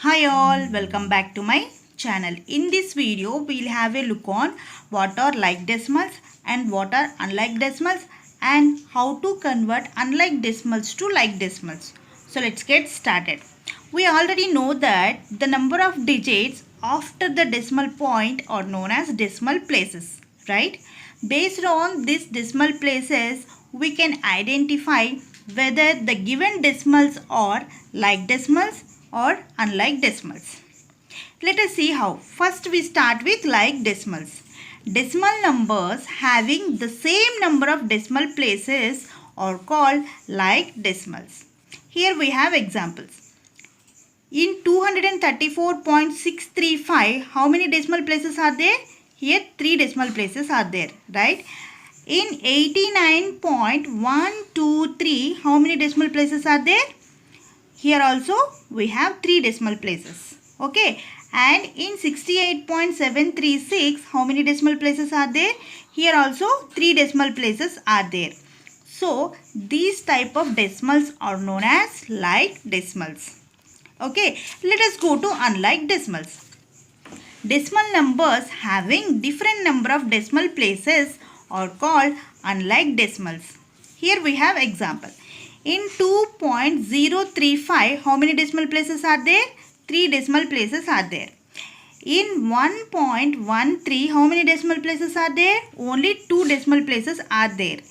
Hi all, welcome back to my channel. In this video, we'll have a look on what are like decimals and what are unlike decimals and how to convert unlike decimals to like decimals. So let's get started. We already know that the number of digits after the decimal point are known as decimal places, right? Based on these decimal places, we can identify whether the given decimals are like decimals or unlike decimals. Let us see how. First we start with like decimals. Decimal numbers having the same number of decimal places are called like decimals. Here we have examples. In 234.635, how many decimal places are there? Here 3 decimal places are there, right? In 89.123, how many decimal places are there? Here also we have 3 decimal places. Okay. And in 68.736, how many decimal places are there? Here also 3 decimal places are there. So these type of decimals are known as like decimals. Okay. Let us go to unlike decimals. Decimal numbers having different number of decimal places are called unlike decimals. Here we have example. In 2.035, how many decimal places are there? 3 decimal places are there. In 1.13, how many decimal places are there? Only 2 decimal places are there.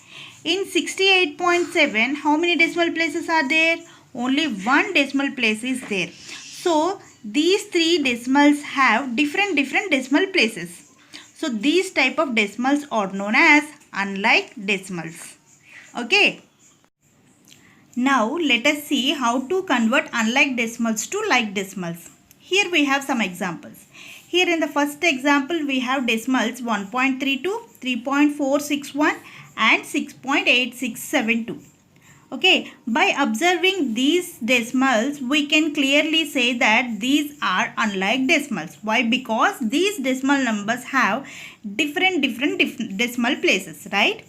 In 68.7, how many decimal places are there? Only 1 decimal place is there. So, these 3 decimals have different decimal places. So, these type of decimals are known as unlike decimals. Okay. Now let us see how to convert unlike decimals to like decimals. Here we have some examples. Here in the first example we have decimals 1.32, 3.461 and 6.8672. Okay, by observing these decimals we can clearly say that these are unlike decimals. Why? Because these decimal numbers have different decimal places, right?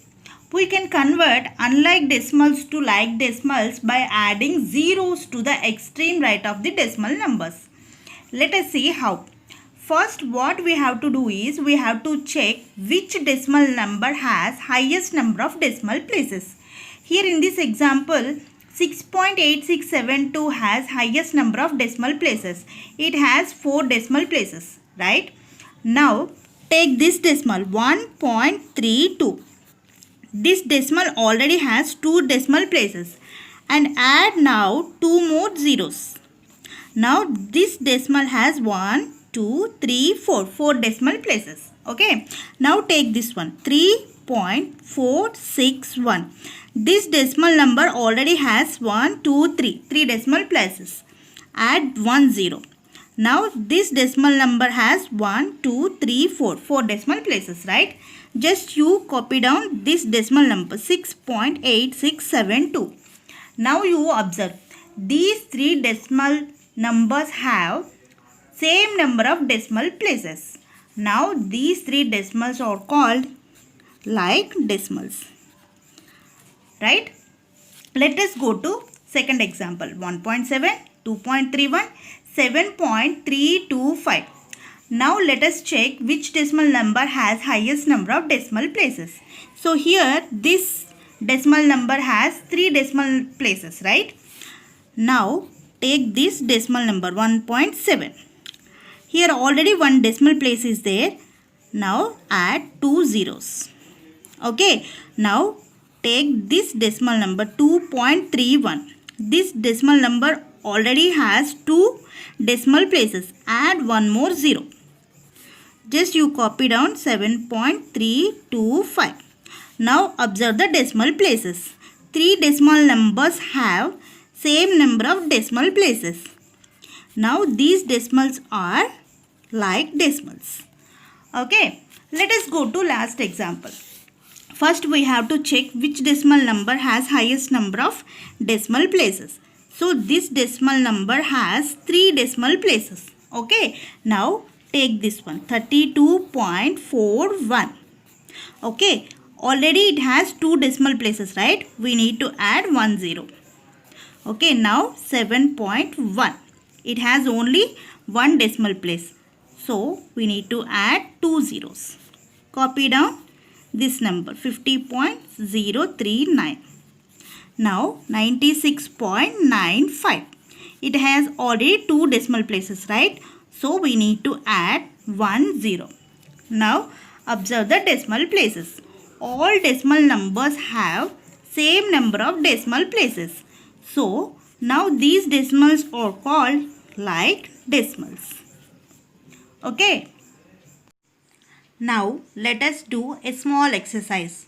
We can convert unlike decimals to like decimals by adding zeros to the extreme right of the decimal numbers. Let us see how. First, what we have to do is we have to check which decimal number has highest number of decimal places. Here in this example, 6.8672 has highest number of decimal places. It has 4 decimal places, right? Now, take this decimal 1.32. This decimal already has 2 decimal places and add now 2 more zeros. Now this decimal has 1, 2, 3, 4. 4 decimal places. Okay. Now take this one 3.461. This decimal number already has 1, 2, 3. 3 decimal places. Add 1 zero. Now this decimal number has 1, 2, 3, 4. 4 decimal places, right? Just you copy down this decimal number 6.8672. Now you observe these 3 decimal numbers have same number of decimal places. Now these 3 decimals are called like decimals, right? Let us go to second example 1.7, 2.31, 7.325. Now let us check which decimal number has highest number of decimal places. So here this decimal number has 3 decimal places, right? Now take this decimal number 1.7. Here already 1 decimal place is there. Now add 2 zeros. Okay. Now take this decimal number 2.31. This decimal number already has 2 decimal places. Add 1 more zero. Just you copy down 7.325. Now observe the decimal places. 3 decimal numbers have same number of decimal places. Now these decimals are like decimals. Okay. Let us go to last example. First we have to check which decimal number has highest number of decimal places. So this decimal number has 3 decimal places. Okay. Now take this one 32.41. Okay. Already it has 2 decimal places, right? We need to add 1 zero. Okay. Now 7.1. It has only one decimal place. So we need to add 2 zeros. Copy down this number 50.039. Now 96.95. It has already 2 decimal places, right? So we need to add 1 zero. Now observe the decimal places. All decimal numbers have same number of decimal places. So now these decimals are called like decimals. Okay. Now let us do a small exercise.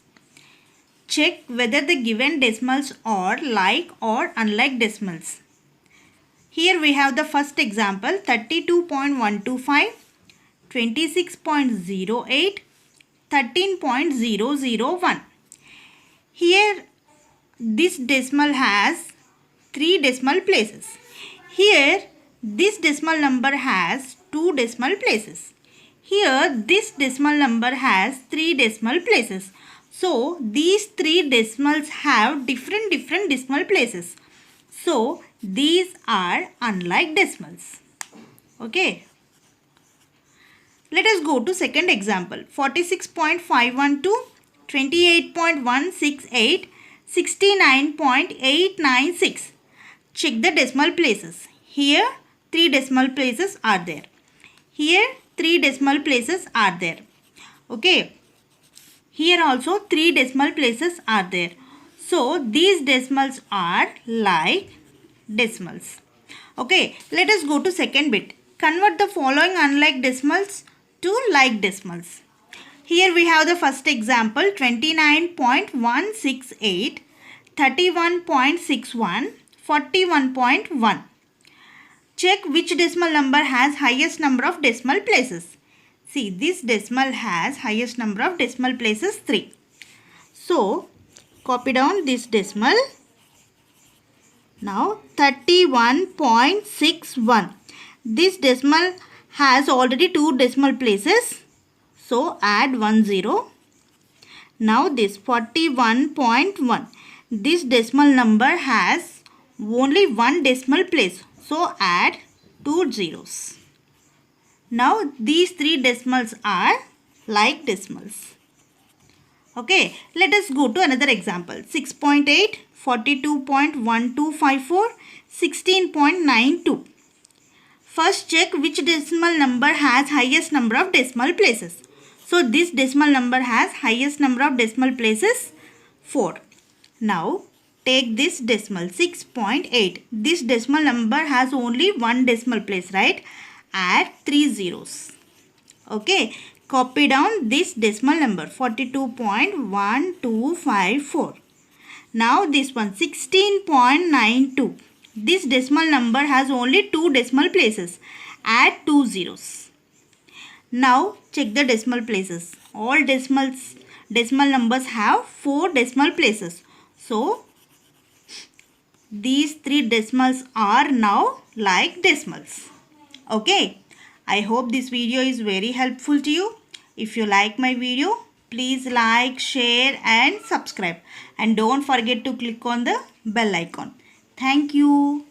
Check whether the given decimals are like or unlike decimals. Here we have the first example 32.125, 26.08, 13.001. Here this decimal has 3 decimal places. Here this decimal number has 2 decimal places. Here this decimal number has 3 decimal places. So these 3 decimals have different decimal places. So these are unlike decimals. Okay. Let us go to second example 46.512, 28.168, 69.896. Check the decimal places. Here 3 decimal places are there. Here 3 decimal places are there. Okay. Here also 3 decimal places are there. So these decimals are like decimals. Okay. Let us go to second bit. Convert the following unlike decimals to like decimals. Here we have the first example 29.168, 31.61, 41.1. Check which decimal number has highest number of decimal places. See, this decimal has highest number of decimal places 3. So copy down this decimal. Now 31.61. This decimal has already 2 decimal places. So add 1 zero. Now this 41.1. This decimal number has only 1 decimal place. So add 2 zeros. Now these 3 decimals are like decimals. Okay, let us go to another example. 6.8, 42.1254, 16.92. First check which decimal number has highest number of decimal places. So this decimal number has highest number of decimal places 4. Now take this decimal 6.8. This decimal number has only one decimal place, right? Add 3 zeros. Okay. Copy down this decimal number 42.1254. Now this one 16.92. This decimal number has only 2 decimal places. Add 2 zeros. Now check the decimal places. All decimal numbers have 4 decimal places. So these 3 decimals are now like decimals. Okay. I hope this video is very helpful to you. If you like my video, please like, share and subscribe. And don't forget to click on the bell icon. Thank you.